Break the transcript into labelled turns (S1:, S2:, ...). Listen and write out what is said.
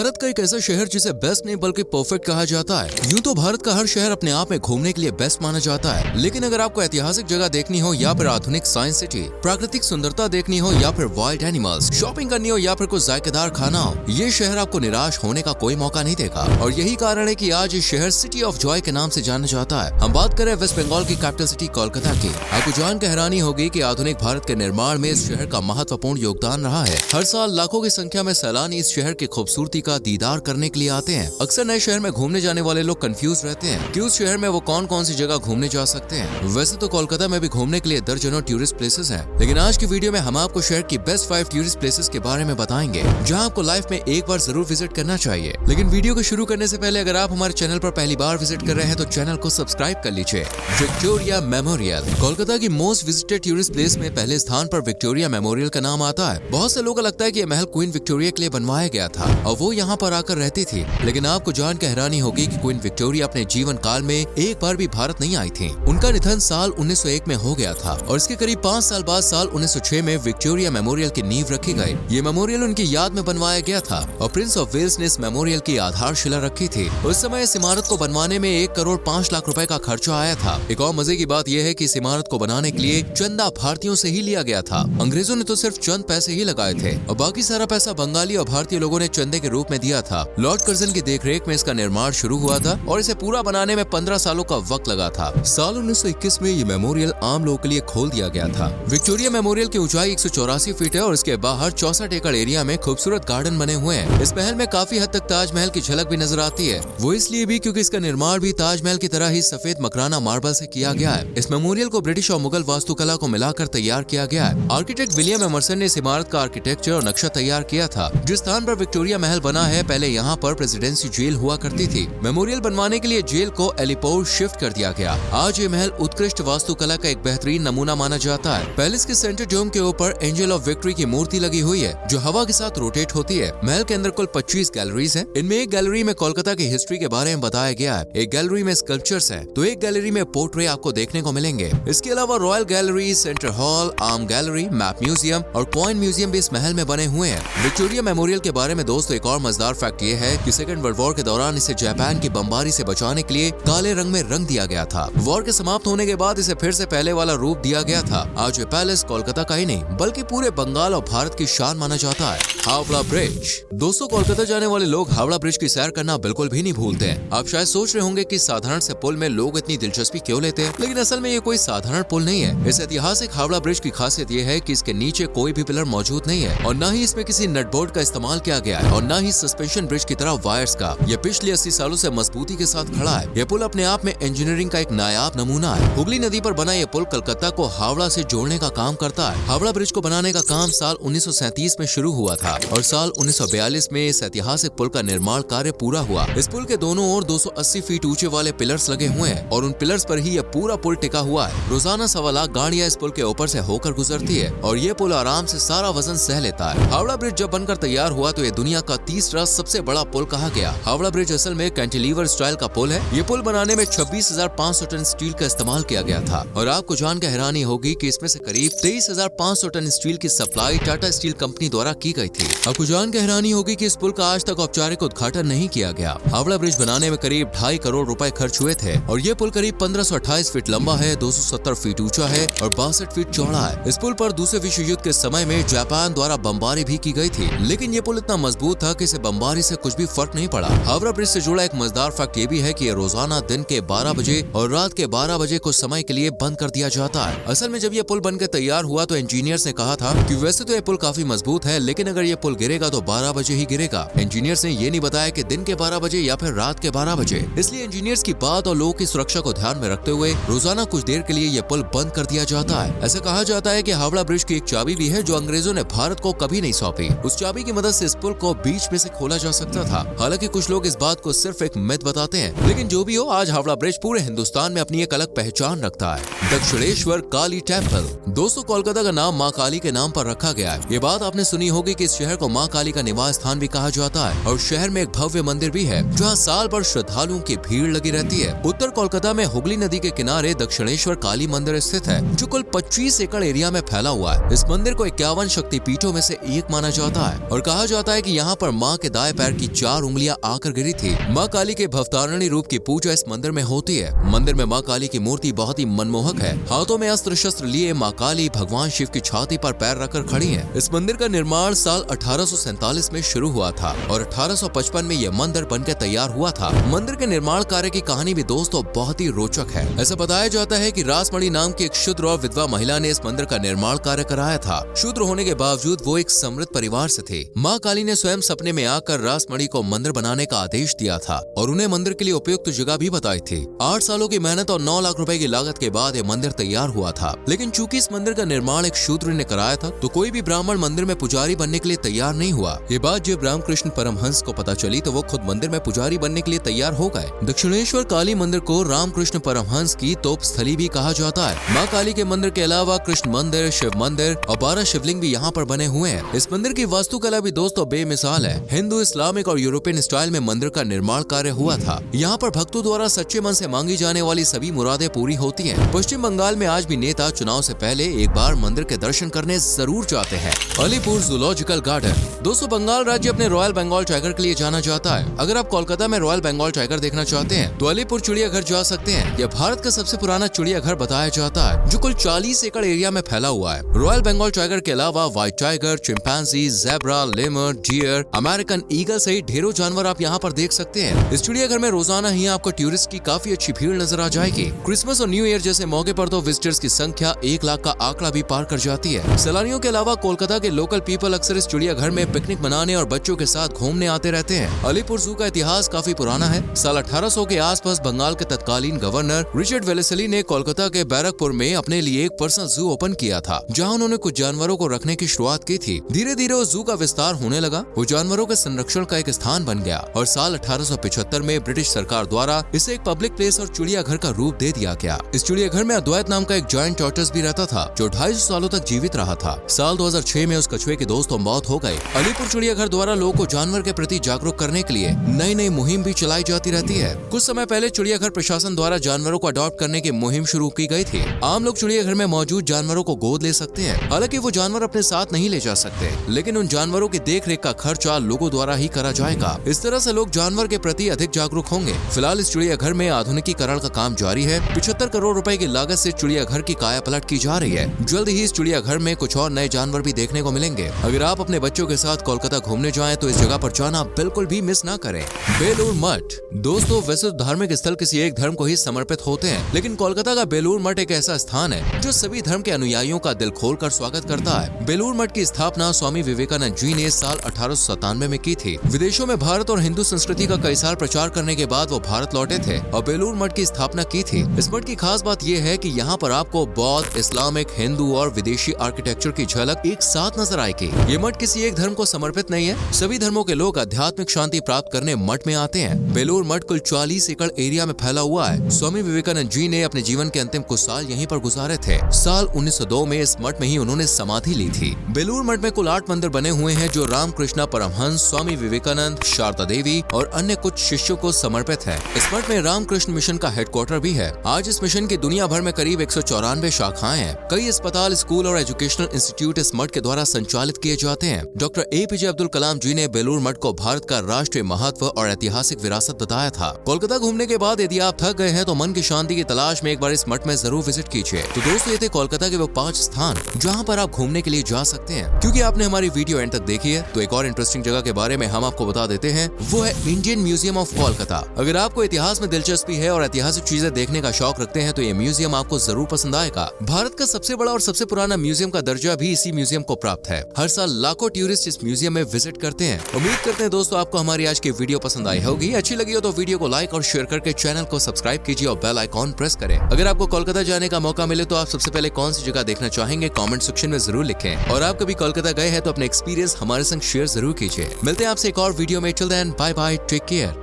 S1: भारत का एक ऐसा शहर जिसे बेस्ट नहीं बल्कि परफेक्ट कहा जाता है। यूं तो भारत का हर शहर अपने आप में घूमने के लिए बेस्ट माना जाता है, लेकिन अगर आपको ऐतिहासिक जगह देखनी हो या फिर आधुनिक साइंस सिटी, प्राकृतिक सुंदरता देखनी हो या फिर वाइल्ड एनिमल्स, शॉपिंग करनी हो या फिर कुछ जायकेदार खाना हो, ये शहर आपको निराश होने का कोई मौका नहीं देगा। और यही कारण है कि आज इस शहर सिटी ऑफ जॉय के नाम से जाना जाता है। हम बात करें वेस्ट बंगाल की कैपिटल सिटी कोलकाता की। आपको जान कर हैरानी होगी कि आधुनिक भारत के निर्माण में इस शहर का महत्वपूर्ण योगदान रहा है। हर साल लाखों की संख्या में सैलानी इस शहर की खूबसूरती का दीदार करने के लिए आते हैं। अक्सर नए शहर में घूमने जाने वाले लोग कंफ्यूज रहते हैं कि उस शहर में वो कौन कौन सी जगह घूमने जा सकते हैं। वैसे तो कोलकाता में भी घूमने के लिए दर्जनों टूरिस्ट प्लेसेस हैं, लेकिन आज की वीडियो में हम आपको शहर की बेस्ट 5 टूरिस्ट प्लेसेस के बारे में बताएंगे, जहां आपको लाइफ में एक बार जरूर विजिट करना चाहिए। लेकिन वीडियो को शुरू करने से पहले अगर आप हमारे चैनल पर पहली बार विजिट कर रहे हैं तो चैनल को सब्सक्राइब कर लीजिए। Victoria memorial. कोलकाता की मोस्ट विजिटेड टूरिस्ट प्लेस में पहले स्थान पर विक्टोरिया मेमोरियल का नाम आता है। बहुत से लोगों को लगता है कि यह महल क्वीन विक्टोरिया के लिए बनवाया गया था और वो यहाँ पर आकर रहती थी, लेकिन आपको जान कर हैरानी होगी कि क्वीन विक्टोरिया अपने जीवन काल में एक बार भी भारत नहीं आई थी। उनका निधन साल 1901 में हो गया था और इसके करीब 5 साल बाद साल 1906 में विक्टोरिया मेमोरियल की नींव रखी गई। ये मेमोरियल उनकी याद में बनवाया गया था और प्रिंस ऑफ वेल्स ने इस मेमोरियल की आधारशिला रखी थी। उस समय इस इमारत को बनवाने में 1 करोड़ 5 लाख रुपए का खर्चा आया था। एक और मजे की बात यह है कि इस इमारत को बनाने के लिए चंदा भारतीयों से ही लिया गया था। अंग्रेजों ने तो सिर्फ चंद पैसे ही लगाए थे और बाकी सारा पैसा बंगाली और भारतीय लोगों ने चंदे के रूप में दिया था। लॉर्ड कर्जन की देखरेख में इसका निर्माण शुरू हुआ था और इसे पूरा बनाने में 15 सालों का वक्त लगा था। साल 1921 में ये मेमोरियल आम लोगों के लिए खोल दिया गया था। विक्टोरिया मेमोरियल की ऊंचाई 184 फीट है और इसके बाहर 64 एकड़ एरिया में खूबसूरत गार्डन बने हुए हैं। इस महल में काफी हद तक ताजमहल की झलक भी नजर आती है, वो इसलिए भी क्योंकि इसका निर्माण भी ताजमहल की तरह ही सफेद मकराना मार्बल से किया गया है। इस मेमोरियल को ब्रिटिश और मुगल वास्तुकला को मिलाकर तैयार किया गया है। आर्किटेक्ट विलियम एमरसन ने इस इमारत का आर्किटेक्चर और नक्शा तैयार किया था। जिस स्थान पर विक्टोरिया महल बना है, पहले यहाँ पर प्रेसिडेंसी जेल हुआ करती थी। मेमोरियल बनवाने के लिए जेल को एलिपोर्ट शिफ्ट कर दिया गया। आज ये महल उत्कृष्ट वास्तुकला का एक बेहतरीन नमूना माना जाता है। पैलेस के सेंटर डोम के ऊपर एंजल ऑफ विक्ट्री की मूर्ति लगी हुई है, जो हवा के साथ रोटेट होती है। महल के अंदर कुल 25 गैलरीज हैं। इनमें एक गैलरी में कोलकाता की हिस्ट्री के बारे में बताया गया है, एक गैलरी में स्कल्पचर्स हैं, तो एक गैलरी में पोर्ट्रेट आपको देखने को मिलेंगे। इसके अलावा royal gallery, centre hall, arm gallery, map museum और कॉइन म्यूजियम भी इस महल में बने हुए हैं। विक्टोरिया मेमोरियल के बारे में दोस्तों एक और मजेदार फैक्ट ये है कि सेकंड वर्ल्ड वॉर के दौरान इसे जापान की बमबारी से बचाने के लिए काले रंग में रंग दिया गया था। वॉर के समाप्त होने के बाद इसे फिर से पहले वाला रूप दिया गया था। आज ये पैलेस कोलकाता का ही नहीं बल्कि पूरे बंगाल और भारत की शान माना जाता है। हावड़ा ब्रिज। दोस्तों, कोलकाता जाने वाले लोग हावड़ा ब्रिज की सैर करना बिल्कुल भी नहीं भूलते हैं। आप शायद सोच रहे होंगे कि साधारण से पुल में लोग इतनी दिलचस्पी क्यों लेते हैं, लेकिन असल में ये कोई साधारण पुल नहीं है। इस ऐतिहासिक हावड़ा ब्रिज की खासियत ये है कि इसके नीचे कोई भी पिलर मौजूद नहीं है और न ही इसमें किसी नटबोल्ट का इस्तेमाल किया गया है और न ही सस्पेंशन ब्रिज की तरह वायर्स का। यह पिछले 80 सालों से मजबूती के साथ खड़ा है। यह पुल अपने आप में इंजीनियरिंग का एक नायाब नमूना है। हुगली नदी पर बना यह पुल कलकत्ता को हावड़ा से जोड़ने का काम करता है। हावड़ा ब्रिज को बनाने का काम साल 1937 में शुरू हुआ था और साल 1942 में इस ऐतिहासिक पुल का निर्माण कार्य पूरा हुआ। इस पुल के दोनों ओर 280 फीट ऊंचे वाले पिलर्स लगे हुए हैं और उन पिलर्स पर ही यह पूरा पुल टिका हुआ है। रोजाना 1.25 लाख गाड़ियां इस पुल के ऊपर से होकर गुजरती है और ये पुल आराम से सारा वजन सह लेता है। हावड़ा ब्रिज जब बनकर तैयार हुआ तो ये दुनिया का तीसरा सबसे बड़ा पुल कहा गया। हावड़ा ब्रिज असल में कैंटिलीवर स्टाइल का पुल है। ये पुल बनाने में 26,500 टन स्टील का इस्तेमाल किया गया था और आपको जानकर हैरानी होगी कि इसमें से करीब 23,500 टन स्टील की सप्लाई टाटा स्टील कंपनी द्वारा की गई थी। आपको जानकर हैरानी होगी कि इस पुल का आज तक औपचारिक उद्घाटन नहीं किया गया। हावड़ा ब्रिज बनाने में करीब 2.5 करोड़ रुपए खर्च हुए थे और ये पुल करीब 1528 फीट लंबा है, 270 फीट ऊंचा है और 62 फीट चौड़ा है। इस पुल पर दूसरे विश्व युद्ध के समय में जापान द्वारा बमबारी भी की गई थी, लेकिन ये पुल इतना मजबूत था कि इसे बमबारी से कुछ भी फर्क नहीं पड़ा। हावड़ा ब्रिज से जुड़ा एक मजेदार फैक्ट ये भी है कि ये रोजाना दिन के 12 बजे और रात के 12 बजे कुछ समय के लिए बंद कर दिया जाता है। असल में जब ये पुल बनकर तैयार हुआ तो इंजीनियर्स ने कहा था कि वैसे तो ये पुल काफी मजबूत है, लेकिन अगर ये पुल गिरेगा तो 12 बजे ही गिरेगा। इंजीनियर्स ने ये नहीं बताया कि दिन के 12 बजे या फिर रात के 12 बजे। इसलिए इंजीनियर्स की बात और लोगों की सुरक्षा को ध्यान में रखते हुए रोजाना कुछ देर के लिए ये पुल बंद कर दिया जाता है। ऐसा कहा जाता है कि हावड़ा ब्रिज की एक चाबी भी है जो अंग्रेजों ने भारत को कभी नहीं सौंपी। उस चाबी की मदद से इस पुल को बीच में से खोला जा सकता था। हालांकि कुछ लोग इस बात को सिर्फ एक मिथ बताते हैं, लेकिन जो भी हो, आज हावड़ा ब्रिज पूरे हिंदुस्तान में अपनी एक अलग पहचान रखता है। दक्षिणेश्वर काली टेम्पल। दोस्तों, कोलकाता का नाम माँ काली के नाम पर रखा गया है। ये बात आपने सुनी होगी कि इस शहर को माँ काली का निवास स्थान भी कहा जाता है और शहर में एक भव्य मंदिर भी है जहाँ साल भर श्रद्धालुओं की भीड़ लगी रहती है। उत्तर कोलकाता में हुगली नदी के किनारे दक्षिणेश्वर काली मंदिर स्थित है, जो कुल 25 एकड़ एरिया में फैला हुआ है। इस मंदिर को 51 शक्तिपीठों में से एक माना जाता है और कहा जाता है कि यहाँ पर माँ माँ के दाएं पैर की 4 उंगलियां आकर गिरी थी। माँ काली के भवतारिणी रूप की पूजा इस मंदिर में होती है। मंदिर में माँ काली की मूर्ति बहुत ही मनमोहक है। हाथों में अस्त्र शस्त्र लिए माँ काली भगवान शिव की छाती पर पैर रखकर खड़ी है। इस मंदिर का निर्माण साल 1847 में शुरू हुआ था और 1855 में यह मंदिर बनकर तैयार हुआ था। मंदिर के निर्माण कार्य की कहानी भी दोस्तों बहुत ही रोचक है। ऐसा बताया जाता है कि रासमणी नाम की एक शूद्र और विधवा महिला ने इस मंदिर का निर्माण कार्य कराया था। शूद्र होने के बावजूद वो एक समृद्ध परिवार से थे। माँ काली ने स्वयं सपने में आकर रासमणी को मंदिर बनाने का आदेश दिया था और उन्हें मंदिर के लिए उपयुक्त जगह भी बताई थी। 8 सालों की मेहनत और 9 लाख रुपए की लागत के बाद ये मंदिर तैयार हुआ था। लेकिन चूंकि इस मंदिर का निर्माण एक शूद्र ने कराया था तो कोई भी ब्राह्मण मंदिर में पुजारी बनने के लिए तैयार नहीं हुआ। ये बात जब रामकृष्ण परमहंस को पता चली तो वो खुद मंदिर में पुजारी बनने के लिए तैयार हो गए। दक्षिणेश्वर काली मंदिर को रामकृष्ण परमहंस की तोप स्थली भी कहा जाता है। माँ काली के मंदिर के अलावा कृष्ण मंदिर, शिव मंदिर और 12 शिवलिंग भी यहाँ पर बने हुए हैं। इस मंदिर की वास्तुकला भी दोस्तों बेमिसाल है। हिंदू, इस्लामिक और यूरोपियन स्टाइल में मंदिर का निर्माण कार्य हुआ था। यहाँ पर भक्तों द्वारा सच्चे मन से मांगी जाने वाली सभी मुरादें पूरी होती हैं। पश्चिम बंगाल में आज भी नेता चुनाव से पहले एक बार मंदिर के दर्शन करने जरूर जाते हैं। Alipur zoological garden. दोस्तों बंगाल राज्य अपने रॉयल बंगाल टाइगर के लिए जाना जाता है। अगर आप कोलकाता में रॉयल बंगाल टाइगर देखना चाहते हैं तो अलीपुर चिड़ियाघर जा सकते हैं। यह भारत का सबसे पुराना चिड़ियाघर बताया जाता है जो कुल 40 एकड़ एरिया में फैला हुआ है। रॉयल बंगाल टाइगर के अलावा white tiger, chimpanzee, zebra, lemur, deer, American eagle सहित ढेरों जानवर आप यहाँ पर देख सकते हैं। इस चिड़ियाघर में रोजाना ही आपको टूरिस्ट की काफी अच्छी भीड़ नजर आ जाएगी। क्रिसमस और न्यू ईयर जैसे मौके पर तो विजिटर्स की संख्या 1 लाख का आंकड़ा भी पार कर जाती है। सैलानियों के अलावा कोलकाता के लोकल पीपल अक्सर इस चिड़ियाघर में पिकनिक मनाने और बच्चों के साथ घूमने आते रहते हैं। अलीपुर जू का इतिहास काफी पुराना है। साल 1800 के आसपास बंगाल के तत्कालीन गवर्नर रिचर्ड वेलेस्ली ने कोलकाता के बैरकपुर में अपने लिए एक पर्सनल जू ओपन किया था, जहां उन्होंने कुछ जानवरों को रखने की शुरुआत की थी। धीरे धीरे उस जू का विस्तार होने लगा। वो जानवरों के संरक्षण का एक स्थान बन गया और साल 1875 में ब्रिटिश सरकार द्वारा इसे एक पब्लिक प्लेस और चिड़ियाघर का रूप दे दिया गया। इस चिड़ियाघर में अद्वैत नाम का एक जायंट टॉर्टोइस भी रहता था जो 250 सालों तक जीवित रहा था। साल 2006 में उस कछुए की दोस्तों मौत हो गई। अलीपुर चिड़ियाघर द्वारा लोगों को जानवर के प्रति जागरूक करने के लिए नई नई मुहिम भी चलाई जाती रहती है। कुछ समय पहले चिड़ियाघर प्रशासन द्वारा जानवरों को अडॉप्ट करने की मुहिम शुरू की गई थी। आम लोग चिड़ियाघर में मौजूद जानवरों को गोद ले सकते हैं। हालांकि वो जानवर अपने साथ नहीं ले जा सकते, लेकिन उन जानवरों की देखरेख का खर्चा लोगों द्वारा ही करा जाएगा। इस तरह से लोग जानवर के प्रति अधिक जागरूक होंगे। फिलहाल इस चिड़ियाघर में आधुनिकीकरण का काम जारी है। 75 करोड़ रुपए की लागत से चिड़ियाघर की काया पलट की जा रही है। जल्द ही इस चिड़ियाघर में कुछ और नए जानवर भी देखने को मिलेंगे। अगर आप अपने बच्चों के साथ कोलकाता घूमने जाएं तो इस जगह पर जाना बिल्कुल भी मिस ना करें। बेलूर मठ। दोस्तों वैसे तो धार्मिक स्थल किसी एक धर्म को ही समर्पित होते हैं, लेकिन कोलकाता का बेलूर मठ एक ऐसा स्थान है जो सभी धर्म के अनुयायियों का दिल खोलकर स्वागत करता है। बेलूर मठ की स्थापना स्वामी विवेकानंद जी ने साल 1897 में की थी। विदेशों में भारत और हिंदू संस्कृति का कई साल प्रचार करने के बाद वो भारत लौटे थे और बेलूर मठ की स्थापना की थी। इस मठ की खास बात यह है कि यहाँ पर आपको बौद्ध, इस्लामिक, हिंदू और विदेशी आर्किटेक्चर की झलक एक साथ नजर आएगी। ये मठ किसी एक धर्म को समर्पित नहीं है। सभी धर्मों के लोग आध्यात्मिक शांति प्राप्त करने मठ में आते हैं। बेलूर मठ कुल 40 एकड़ एरिया में फैला हुआ है। स्वामी विवेकानंद जी ने अपने जीवन के अंतिम कुछ साल यहीं पर गुजारे थे। साल 1902 में इस मठ में ही उन्होंने समाधि ली थी। बेलूर मठ में कुल 8 मंदिर बने हुए हैं जो रामकृष्ण परमहंस, स्वामी विवेकानंद, शारदा देवी और अन्य कुछ शिष्यों को समर्पित है। इस मठ में रामकृष्ण मिशन का हेडक्वार्टर भी है। आज इस मिशन की दुनिया भर में करीब 194 शाखाएं हैं। कई अस्पताल, स्कूल और एजुकेशनल इंस्टीट्यूट इस मठ के द्वारा संचालित किए जाते हैं। डॉक्टर APJ अब्दुल कलाम जी ने बेलूर मठ को भारत का राष्ट्रीय महत्व और ऐतिहासिक विरासत बताया था। कोलकाता घूमने के बाद यदि आप थक गए हैं तो मन की शांति की तलाश में एक बार इस मठ में जरूर विजिट कीजिए। तो दोस्तों ये थे कोलकाता के वो 5 स्थान जहाँ पर आप घूमने के लिए जा सकते हैं। क्योंकि आपने हमारी वीडियो एंड तक देखी है तो एक और इंटरेस्टिंग जगह के बारे में हम आपको बता देते हैं, वो है इंडियन म्यूजियम ऑफ कोलकाता। अगर आपको इतिहास में दिलचस्पी है और ऐतिहासिक चीजें देखने का शौक रखते हैं तो ये म्यूजियम आपको जरूर पसंद आएगा। भारत का सबसे बड़ा और सबसे पुराना म्यूजियम का दर्जा भी इसी म्यूजियम को प्राप्त है। हर साल लाखों टूरिस्ट इस म्यूजियम में विजिट करते हैं। उम्मीद करते हैं दोस्तों आपको हमारी आज की वीडियो पसंद आई होगी। अच्छी लगी हो तो वीडियो को लाइक और शेयर करके चैनल को सब्सक्राइब कीजिए और बेल आइकॉन प्रेस करें। अगर आपको कोलकाता जाने का मौका मिले तो आप सबसे पहले कौन सी जगह देखना चाहेंगे कमेंट सेक्शन में जरूर लिखें। और आप कभी कोलकाता गए हैं तो अपने एक्सपीरियंस हमारे संग शेयर जरूर कीजिए। मिलते हैं आपसे एक और वीडियो में। Till then bye bye, take care.